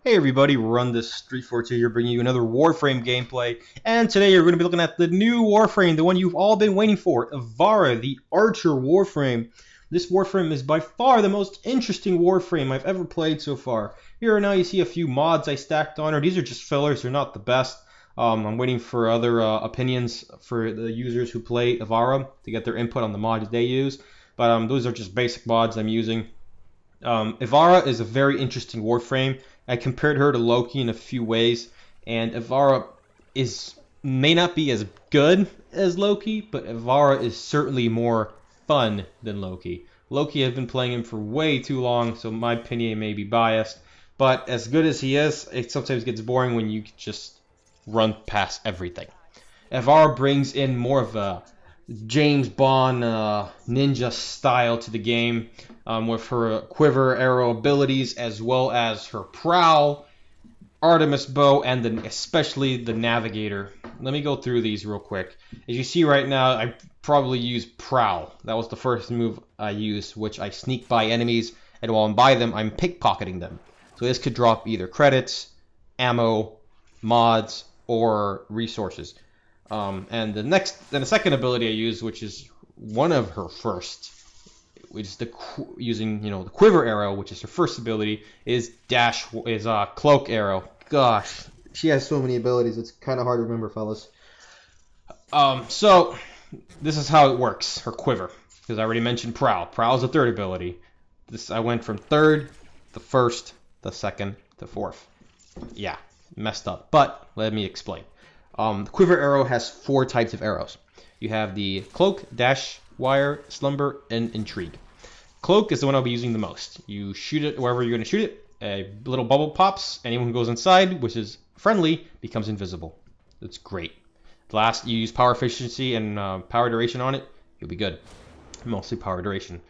Hey everybody, Run This Street 42 here, bringing you another Warframe gameplay. And today you're going to be looking at the new Warframe, the one you've all been waiting for, Ivara, the Archer Warframe. This Warframe is by far the most interesting Warframe I've ever played so far. Here now you see a few mods I stacked on her. These are just fillers, they're not the best. I'm waiting for other opinions for the users who play Ivara to get their input on the mods they use. But those are just basic mods I'm using. Ivara is a very interesting Warframe. I compared her to Loki in a few ways, and Ivara may not be as good as Loki, but Ivara is certainly more fun than Loki. Loki, I've been playing him for way too long, so my opinion may be biased. But as good as he is, it sometimes gets boring when you just run past everything. Ivara brings in more of a James Bond ninja style to the game, with her Quiver Arrow abilities as well as her Prowl, Artemis Bow, and especially the Navigator. Let me go through these real quick. As you see right now, I probably use Prowl. That was the first move I used, which I sneak by enemies, and while I'm by them, I'm pickpocketing them. So this could drop either credits, ammo, mods, or resources. And the second ability I use, which is one of her first, which is using the Quiver Arrow, which is her first ability, is Cloak Arrow. Gosh, she has so many abilities; it's kind of hard to remember, fellas. So this is how it works. Her Quiver, because I already mentioned Prowl. Prowl is the third ability. I went from third, the first, the second, to fourth. Yeah, messed up. But let me explain. The Quiver Arrow has 4 types of arrows. You have the Cloak, Dashwire, Slumber, and Intrigue. Cloak is the one I'll be using the most. You shoot it wherever you're going to shoot it. A little bubble pops. Anyone who goes inside, which is friendly, becomes invisible. It's great. Last, you use power efficiency and power duration on it. You'll be good. Mostly power duration.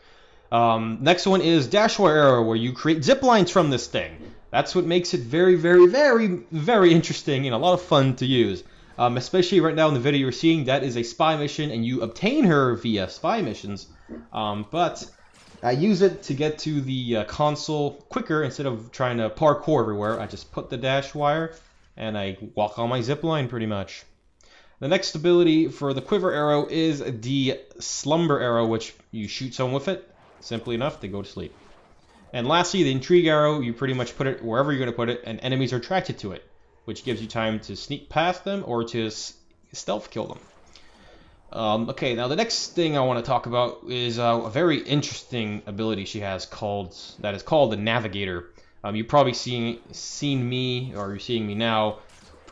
Next one is Dashwire Arrow, where you create ziplines from this thing. That's what makes it very, very, very, very interesting and a lot of fun to use. Especially right now in the video you're seeing, that is a spy mission, and you obtain her via spy missions. But I use it to get to the console quicker instead of trying to parkour everywhere. I just put the dash wire and I walk on my zipline pretty much. The next ability for the Quiver Arrow is the Slumber Arrow, which you shoot someone with it. Simply enough, they go to sleep. And lastly, the Intrigue Arrow, you pretty much put it wherever you're going to put it, and enemies are attracted to it, which gives you time to sneak past them or to stealth kill them. Okay, now the next thing I want to talk about is a very interesting ability she has that is called the Navigator. You've probably seen me, or you're seeing me now,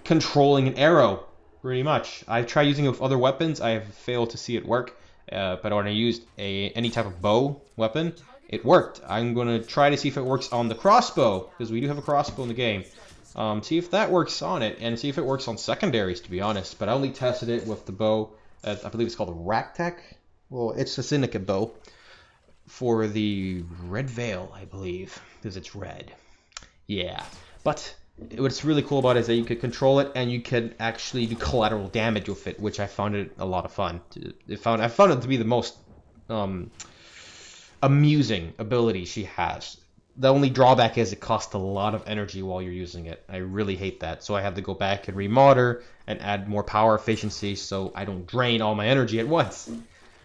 controlling an arrow, pretty much. I've tried using it with other weapons. I have failed to see it work, but when I used any type of bow weapon, it worked. I'm going to try to see if it works on the crossbow, because we do have a crossbow in the game. See if that works on it, and see if it works on secondaries, to be honest. But I only tested it with the bow. I believe it's called a Ractec. Well, it's a Syndicate bow for the Red Veil, I believe, because it's red. Yeah, but what's really cool about it is that you could control it, and you could actually do collateral damage with it, which I found it a lot of fun. I found it to be the most amusing ability she has. The only drawback is it costs a lot of energy while you're using it. I really hate that. So I have to go back and remod and add more power efficiency so I don't drain all my energy at once.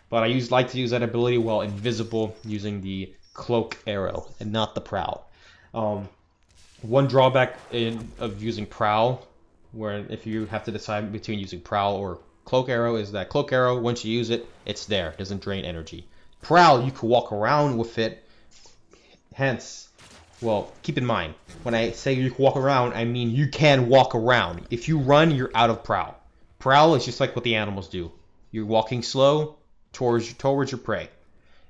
But I like to use that ability while invisible using the Cloak Arrow and not the Prowl. One drawback of using Prowl, where if you have to decide between using Prowl or Cloak Arrow, is that Cloak Arrow, once you use it, it's there. It doesn't drain energy. Prowl, you can walk around with it. Hence, well, keep in mind, when I say you can walk around, I mean you can walk around. If you run, you're out of Prowl. Prowl is just like what the animals do. You're walking slow towards your prey.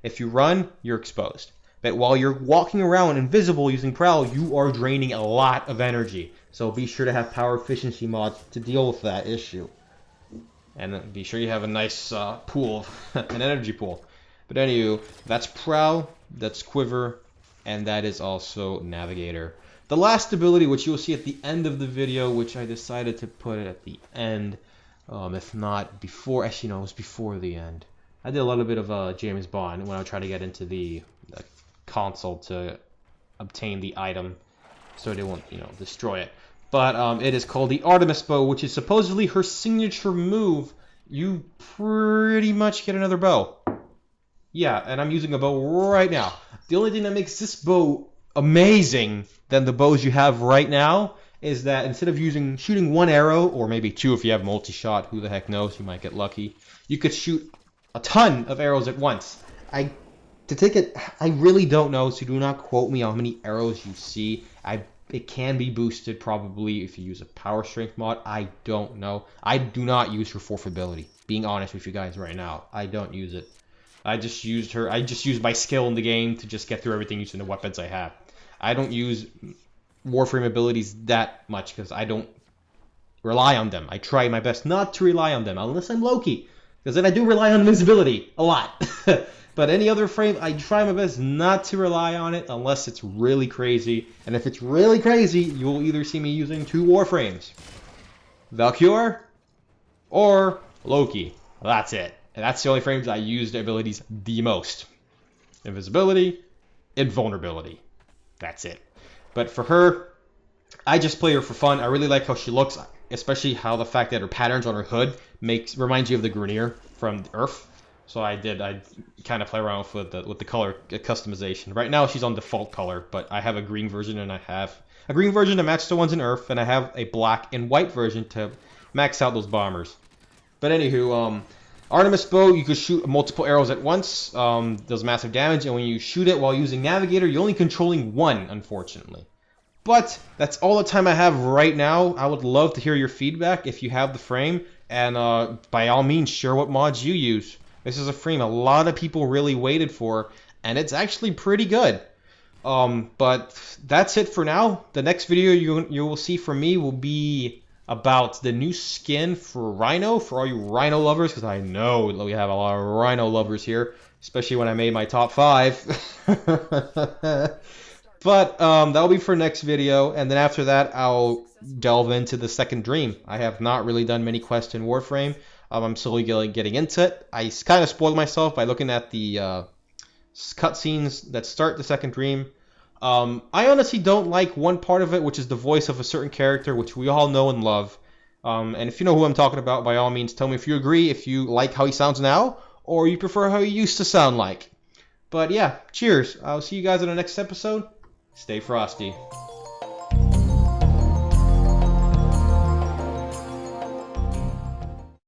If you run, you're exposed. But while you're walking around invisible using Prowl, you are draining a lot of energy. So be sure to have power efficiency mods to deal with that issue. And be sure you have a nice pool, an energy pool. But anyway, that's Prowl, that's Quiver, and that is also Navigator. The last ability, which you'll see at the end of the video, which I decided to put it at the end, if not before. Actually, no, it was before the end. I did a little bit of James Bond when I tried to get into the console to obtain the item. so they won't, you know, destroy it. But it is called the Artemis Bow, which is supposedly her signature move. You pretty much get another bow. Yeah, and I'm using a bow right now. The only thing that makes this bow amazing than the bows you have right now is that instead of shooting one arrow, or maybe two if you have multi-shot, who the heck knows, you might get lucky, you could shoot a ton of arrows at once. I really don't know, so do not quote me on how many arrows you see. It can be boosted probably if you use a power strength mod. I don't know. I do not use her fourth ability. Being honest with you guys right now, I don't use it. I just used my skill in the game to just get through everything using the weapons I have. I don't use Warframe abilities that much because I don't rely on them. I try my best not to rely on them unless I'm Loki, because then I do rely on invincibility a lot. But any other frame, I try my best not to rely on it unless it's really crazy. And if it's really crazy, you'll either see me using two Warframes. Valkyr or Loki. That's it. And that's the only frames I use the abilities the most. Invisibility, invulnerability. That's it. But for her, I just play her for fun. I really like how she looks, especially how the fact that her patterns on her hood reminds you of the Grenier from Earth. So I kind of play around with the color customization. Right now she's on default color, but I have a green version and I have a green version to match the ones in Earth, and I have a black and white version to max out those bombers. But anywho, Artemis Bow, you can shoot multiple arrows at once, does massive damage, and when you shoot it while using Navigator, you're only controlling one, unfortunately. But that's all the time I have right now. I would love to hear your feedback if you have the frame, and by all means, share what mods you use. This is a frame a lot of people really waited for, and it's actually pretty good. But that's it for now. The next video you will see from me will be about the new skin for Rhino, for all you Rhino lovers, because I know we have a lot of Rhino lovers here, especially when I made my top 5. But that'll be for next video, and then after that I'll delve into the second dream. I have not really done many quests in Warframe. I'm slowly getting into it. I kind of spoiled myself by looking at the cutscenes that start the second dream. I honestly don't like one part of it, which is the voice of a certain character, which we all know and love. And if you know who I'm talking about, by all means, tell me if you agree, if you like how he sounds now, or you prefer how he used to sound like. But yeah, cheers. I'll see you guys in the next episode. Stay frosty.